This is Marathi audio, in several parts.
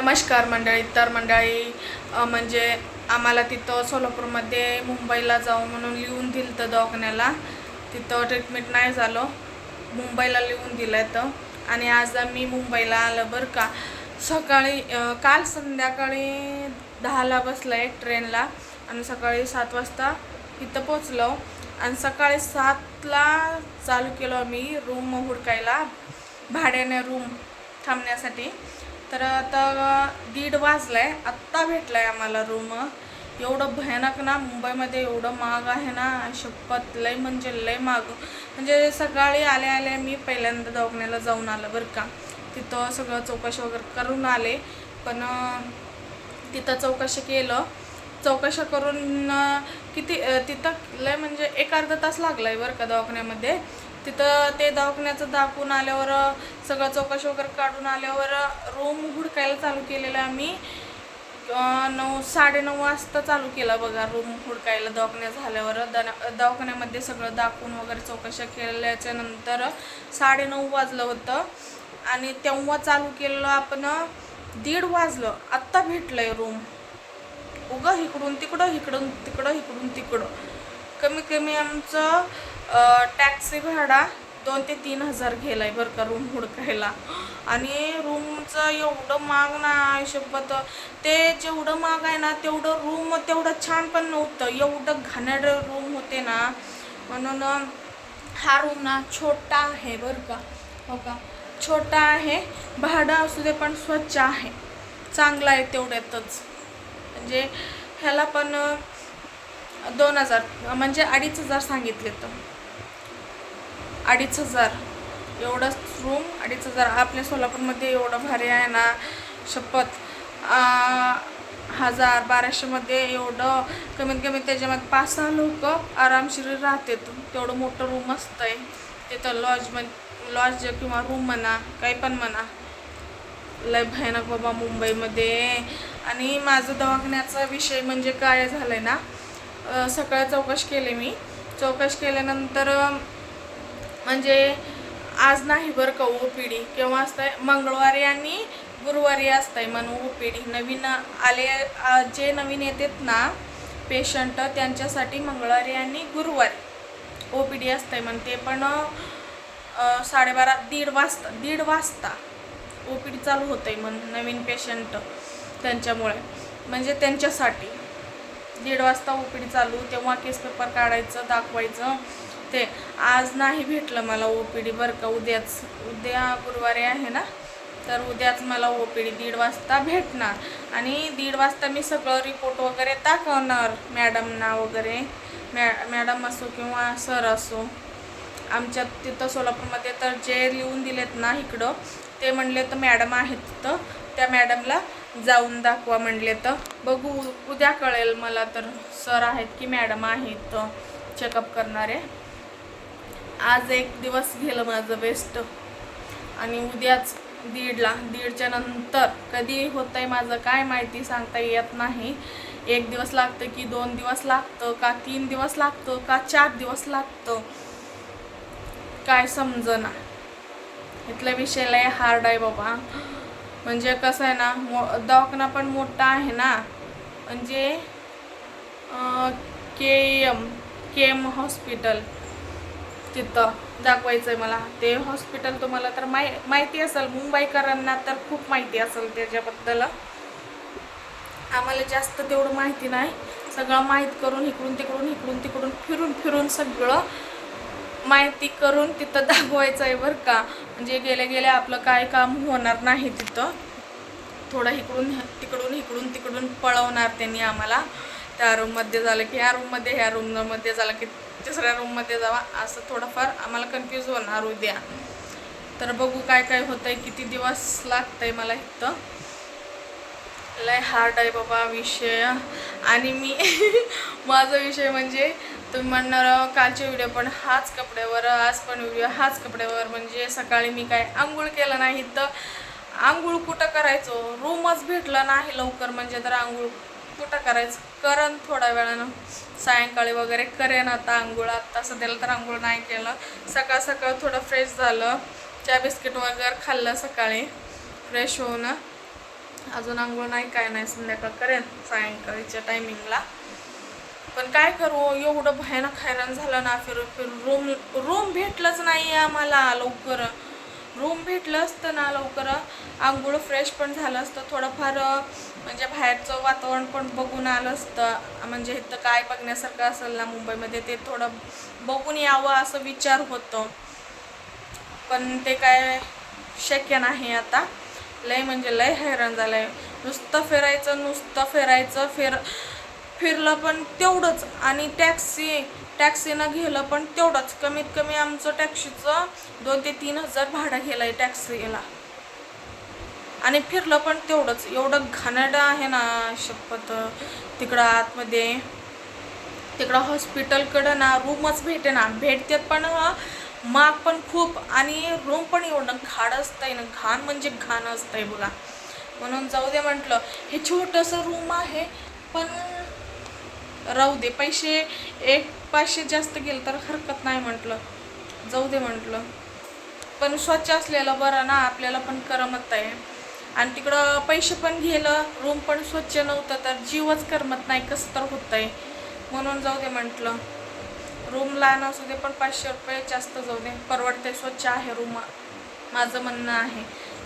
नमस्कार मंडळी. तर मंडळी म्हणजे आम्हाला तिथं सोलापूरमध्ये मुंबईला जाऊ म्हणून लिहून दिलं तर दवाखान्याला. तिथं ट्रीटमेंट नाही झालं, मुंबईला लिहून दिलं तर. आणि आज आम्ही मुंबईला आलं बरं का. सकाळी काल संध्याकाळी 10ला बसलं आहे ट्रेनला आणि सकाळी 7 वाजता इथं पोचलो. आणि सकाळी 7ला चालू केलो आम्ही रूम हुडकायला, भाड्याने रूम थांबण्यासाठी. तर आता 1:30 वाजलाय, आत्ता भेटलाय आम्हाला रूम. एवढं भयानक ना, मुंबईमध्ये एवढं महाग आहे ना, शपथ लय म्हणजे लय महाग. म्हणजे सकाळी आल्या आल्या मी पहिल्यांदा दवाखान्याला जाऊन आलं बरं का. तिथं सगळं चौकशी वगैरे करून आले, पण तिथं चौकशी केलं. चौकशा करून किती तिथं लय म्हणजे 1-अर्धा तास लागलाय बरं का दवाखान्यामध्ये. तिथं ते दवाखान्याचं दाखवून आल्यावर सगळं चौकशी वगैरे काढून आल्यावर रूम हुडकायला चालू केलेलं आम्ही. 9-9:30 वाजता चालू केला बघा रूम हुडकायला. दवाखान्यात झाल्यावर दवाखान्यामध्ये सगळं दाखवून वगैरे चौकशा केल्याच्या नंतर 9:30 वाजलं होतं. आणि तेव्हा चालू केलं आपण 1:30 वाजलं, आत्ता भेटलंय रूम. उगं इकडून तिकडं इकडून तिकडं इकडून तिकडं. कमी कमी आमचं टॅक्सी भाडा 2,000 ते 3,000 गेलाय बरं का रूम हुडकायला. आणि रूमचं एवढं महाग ना शपथ. ते जेवढं महाग आहे ना तेवढं रूम तेवढं छान पण नव्हतं, एवढं घाणेरडे रूम होते ना. म्हणून हा रूम ना छोटा आहे बरं का. हो का, छोटा आहे, भाडं असू दे पण स्वच्छ आहे, चांगला आहे तेवढ्यातच. म्हणजे ह्याला पण 2,000 म्हणजे 2,500 सांगितले. तर 2,500 एवढंच रूम. 2,500 आपल्या सोलापूरमध्ये एवढं भारी आहे ना शपथ. 1,000-1,200मध्ये एवढं कमीत कमी त्याच्यामध्ये 5-6 लोक आरामशीर राहते. तेवढं मोठं रूम असतं आहे तिथं. लॉज किंवा रूम म्हणा, काही पण म्हणा, लय भयानक बाबा मुंबईमध्ये. आणि माझं दवाखान्याचा विषय म्हणजे काय झालं आहे ना, सकाळी चौकशी केली मी. चौकशी केल्यानंतर म्हणजे आज नाही बरं का OPD. केव्हा असतं आहे? मंगळवारी आणि गुरुवारी असतं आहे म्हणून OPD. नवीन आले जे नवीन येतात ना पेशंट, त्यांच्यासाठी मंगळवारी आणि गुरुवारी OPD असतं आहे म्हणते. पण 12:30 1:30 वाजता OPD चालू होतं आहे म्हणून नवीन पेशंट त्यांच्यामुळे. म्हणजे त्यांच्यासाठी 1:30 वाजता OPD चालू. तेव्हा केस पेपर काढायचं, दाखवायचं. ते आज नाही भेटलं मला OPD बरं का. उद्या गुरुवारी आहे ना, तर उद्याच मला OPD 1:30 वाजता भेटणार. आणि 1:30 वाजता मी सगळं रिपोर्ट वगैरे दाखवणार मॅडमना वगैरे. मॅडम असो किंवा सर असो. आमच्या तिथं सोलापूरमध्ये तर जे लिहून दिलेत ना इकडं, ते म्हणले तर मॅडम आहेत तिथं, त्या मॅडमला जाऊन दाखवा म्हणले. तर बघू उद्या कळेल मला तर सर आहेत की मॅडम आहेत चेकअप करणारे. आज एक दिवस गेलं माझं वेस्ट. आणि उद्याच 1:30च्या नंतर कधी होतं आहे माझं काय माहिती, सांगता येत नाही. 1 दिवस लागतं की 2 दिवस लागतं का 3 दिवस लागतं का 4 दिवस लागतं, काय समजना. इथला विषय लय हार्ड आहे बाबा. म्हणजे कसं आहे ना, दवाखाना पण मोठा आहे ना. म्हणजे KM हॉस्पिटल तिथं दाखवायचं आहे मला. ते हॉस्पिटल तुम्हाला तर माहिती असेल, मुंबईकरांना तर खूप माहिती असेल त्याच्याबद्दल. आम्हाला जास्त तेवढं माहिती नाही. सगळं माहीत करून इकडून तिकडून फिरून सगळं माहिती करून तिथं दाखवायचं आहे बरं का. म्हणजे गेल्या आपलं काय काम होणार नाही तिथं. थोडं इकडून तिकडून पळवणार त्यांनी आम्हाला. त्या रूममध्ये झालं की ह्या रूममध्ये, ह्या रूममध्ये झालं की तिसऱ्या रूममध्ये जावा, असं थोडंफार आम्हाला कन्फ्यूज होणार उद्या. तर बघू काय काय होतं आहे, किती दिवस लागतं आहे मला इथं. लय हार्ड आहे बाबा विषय. आणि मी माझा विषय म्हणजे तुम्ही म्हणणार कालचे व्हिडिओ पण हाच कपड्यावर, आज पण व्हिडिओ हाच कपड्यावर. म्हणजे सकाळी मी काय आंघोळ केलं नाही तर आंघोळ कुठं करायचो, रूमच भेटलं नाही लवकर. म्हणजे तर आंघोळ कुठं करायचं, करण थोड्या वेळानं सायंकाळी वगैरे करेन आता आंघोळ. आत्ता सध्याला तर आंघोळ नाही केलं. सकाळ थोडं फ्रेश झालं, चहा बिस्किट वगैरे खाल्लं सकाळी फ्रेश होऊन. अजून आंघोळ नाही, काय नाही, संध्याकाळ करेन सायंकाळीच्या टायमिंगला. पण काय करू, एवढं भयानक हैराण झालं ना, फिरून फिरून रूम भेटलंच नाही आम्हाला लवकर. रूम भेटलं असतं ना लवकर, आंघोळ फ्रेश पण झालं असतं, थोडंफार म्हणजे बाहेरचं वातावरण पण बघून आलं असतं. म्हणजे इथं काय बघण्यासारखं असेल ना मुंबईमध्ये ते थोडं बघून यावं असं विचार होतो. पण ते काय शक्य नाही आता. लय म्हणजे लय हैराण झालंय. नुसतं फिरायचं फिरलं पण तेवढंच, आणि टॅक्सीनं गेलं पण तेवढंच. कमीत कमी आमचं टॅक्सीचं 2,000 ते 3,000 भाडं गेलं आहे टॅक्सीला, आणि फिरलं पण तेवढंच. एवढं घाणेरडं आहे ना शपथ. तिकडं आतमध्ये तिकडं हॉस्पिटलकडं ना रूमच भेटतात पण महाग पण खूप, आणि रूम पण एवढं घाण असतंय ना, घाण म्हणजे घाण असतंय बघा. म्हणून जाऊ दे म्हटलं. हे छोटंसं रूम आहे पण राहू दे, पैसे 100-500 जास्त गेलं तर हरकत नाही म्हटलं, जाऊ दे म्हटलं. पण स्वच्छ असलेलं बरं ना, आपल्याला पण करमत आहे. आणि तिकडं पैसे पण गेलं, रूम पण स्वच्छ नव्हतं तर जीवच करमत नाही, कसं तर होतं आहे. म्हणून जाऊ दे म्हटलं. रूम लहान असू दे पण 500 रुपये जास्त जाऊ दे, परवडते, स्वच्छ आहे रूम, माझं म्हणणं आहे.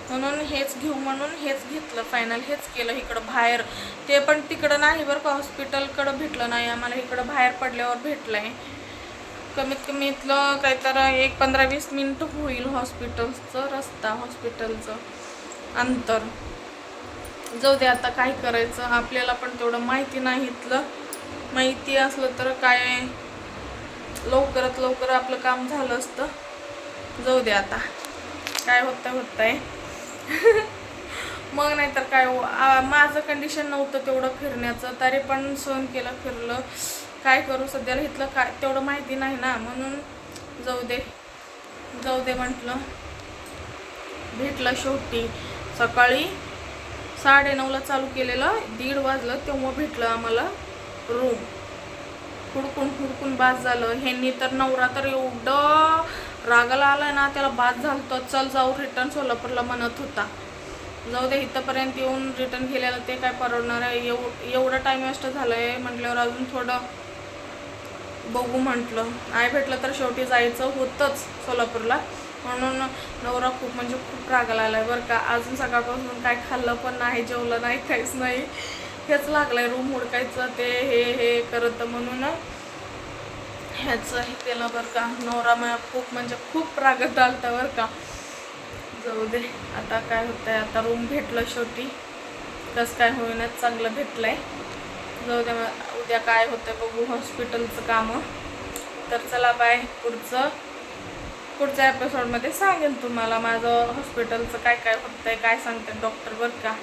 म्हणून हेच घेऊ म्हणून हेच घेतलं, फायनल हेच केलं. इकडं बाहेर, ते पण तिकडं नाही बरं का, हॉस्पिटलकडं भेटलं नाही आम्हाला, इकडं बाहेर पडल्यावर भेटलं आहे. कमीत कमी इथलं काहीतरी 15-20 मिनिट होईल हॉस्पिटलचं रस्ता, हॉस्पिटलचं अंतर. जाऊ दे, आता काय करायचं, आपल्याला पण तेवढं माहिती नाही. इथलं माहिती असलं तर काय लवकरात लवकर आपलं काम झालं असतं. जाऊ दे आता, काय होतंय मग नाहीतर काय. माझं कंडिशन नव्हतं तेवढं फिरण्याचं, तरी पण सहन केलं, फिरलं. काय करू, सध्याला इथलं काय तेवढं माहिती नाही ना, म्हणून जाऊ दे म्हटलं. भेटलं शेवटी. सकाळी 9:30ला चालू केलेलं, 1:30 वाजलं तेव्हा भेटलं आम्हाला रूम. हुडकून बास झालं. ह्यांनी तर नवरा तर एवढं रागाला आला ना, त्याला बास झालं, चल जाऊ रिटर्न सोलापूरला म्हणत होता. जाऊ दे, इथंपर्यंत येऊन रिटर्न केलेलं ते काय परवडणार आहे. एवढं टाईम वेस्ट झालं आहे म्हटल्यावर अजून थोडं बघू म्हटलं. नाही भेटलं तर शेवटी जायचं होतंच सोलापूरला. म्हणून नवरा खूप म्हणजे खूप रागाला आला आहे बरं का. अजून सकाळपासून काय खाल्लं पण नाही, जेवलं नाही, काहीच नाही. हेच लागलं आहे रूम हुडकायचं, ते हे करत, म्हणून ह्याचं हे केलं बरं का. नवरा मला खूप म्हणजे खूप रागत आलता बरं का. जाऊ दे, आता काय होतं आहे. आता रूम भेटलं शेवटी, कसं काय होईनाच, चांगलं भेटलं आहे. जाऊ दे, उद्या काय होतं बघू हॉस्पिटलचं कामं. तर चला बाय. पुढच्या एपिसोडमध्ये सांगेन तुम्हाला माझं हॉस्पिटलचं काय काय होतं आहे, काय सांगते डॉक्टर बरं का.